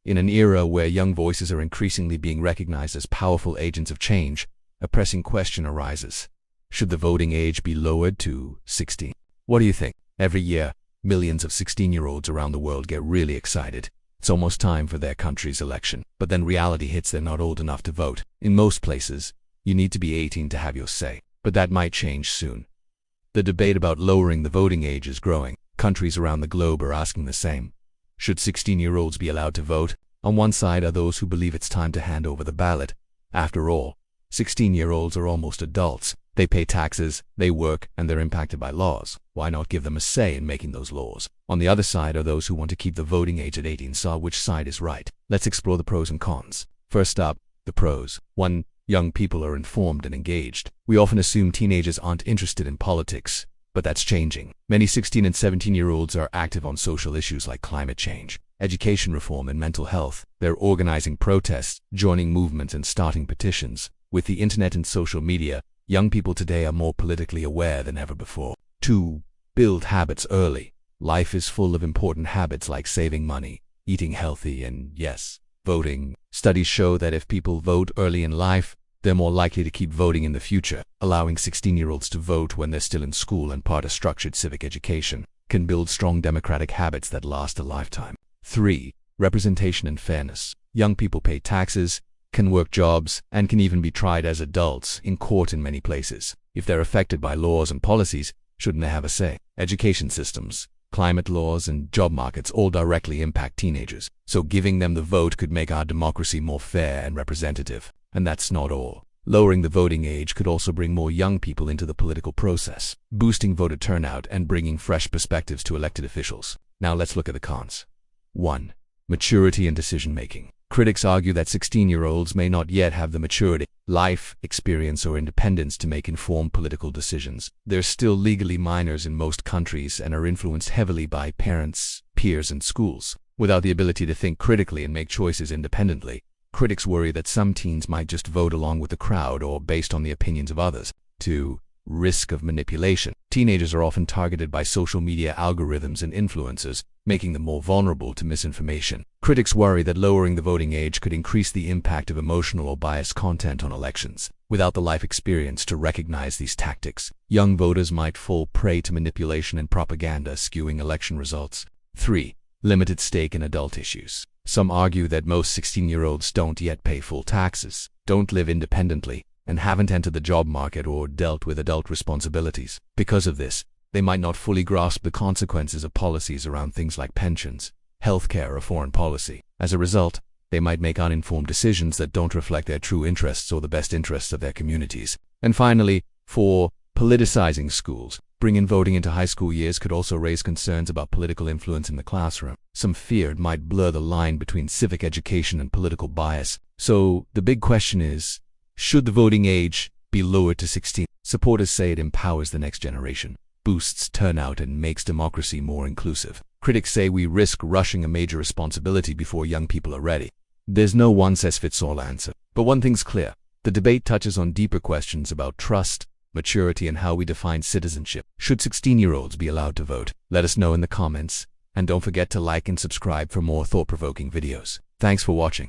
In an era where young voices are increasingly being recognized as powerful agents of change, a pressing question arises. Should the voting age be lowered to 16? What do you think? Every year, millions of 16-year-olds around the world get really excited. It's almost time for their country's election. But then reality hits, they're not old enough to vote. In most places, you need to be 18 to have your say. But that might change soon. The debate about lowering the voting age is growing. Countries around the globe are asking the same. Should 16-year-olds be allowed to vote? On one side are those who believe it's time to hand over the ballot. After all, 16-year-olds are almost adults. They pay taxes, they work, and they're impacted by laws. Why not give them a say in making those laws? On the other side are those who want to keep the voting age at 18. So which side is right? Let's explore the pros and cons. First up, the pros. 1. Young people are informed and engaged. We often assume teenagers aren't interested in politics, but that's changing. Many 16 and 17-year-olds are active on social issues like climate change, education reform, and mental health. They're organizing protests, joining movements, and starting petitions. With the internet and social media, young people today are more politically aware than ever before. 2. Build habits early. Life is full of important habits like saving money, eating healthy, and yes, voting. Studies show that if people vote early in life, they're more likely to keep voting in the future. Allowing 16-year-olds to vote when they're still in school and part of structured civic education can build strong democratic habits that last a lifetime. 3. Representation and fairness. Young people pay taxes, can work jobs, and can even be tried as adults in court in many places. If they're affected by laws and policies, shouldn't they have a say? Education systems, climate laws, and job markets all directly impact teenagers, so giving them the vote could make our democracy more fair and representative. And that's not all. Lowering the voting age could also bring more young people into the political process, boosting voter turnout and bringing fresh perspectives to elected officials. Now let's look at the cons. 1. Maturity and decision-making. Critics argue that 16-year-olds may not yet have the maturity, life experience, or independence to make informed political decisions. They're still legally minors in most countries and are influenced heavily by parents, peers, and schools. Without the ability to think critically and make choices independently, critics worry that some teens might just vote along with the crowd or based on the opinions of others. 2. Risk of manipulation. Teenagers are often targeted by social media algorithms and influencers, making them more vulnerable to misinformation. Critics worry that lowering the voting age could increase the impact of emotional or biased content on elections. Without the life experience to recognize these tactics, young voters might fall prey to manipulation and propaganda, skewing election results. 3. Limited stake in adult issues. Some argue that most 16-year-olds don't yet pay full taxes, don't live independently, and haven't entered the job market or dealt with adult responsibilities. Because of this, they might not fully grasp the consequences of policies around things like pensions, healthcare, or foreign policy. As a result, they might make uninformed decisions that don't reflect their true interests or the best interests of their communities. And finally, 4. Politicizing schools. Bringing voting into high school years could also raise concerns about political influence in the classroom. Some fear it might blur the line between civic education and political bias. So the big question is, should the voting age be lowered to 16? Supporters say it empowers the next generation, boosts turnout, and makes democracy more inclusive. Critics say we risk rushing a major responsibility before young people are ready. There's no one-size-fits-all answer. But one thing's clear. The debate touches on deeper questions about trust, maturity, and how we define citizenship. Should 16-year-olds be allowed to vote? Let us know in the comments. And don't forget to like and subscribe for more thought-provoking videos. Thanks for watching.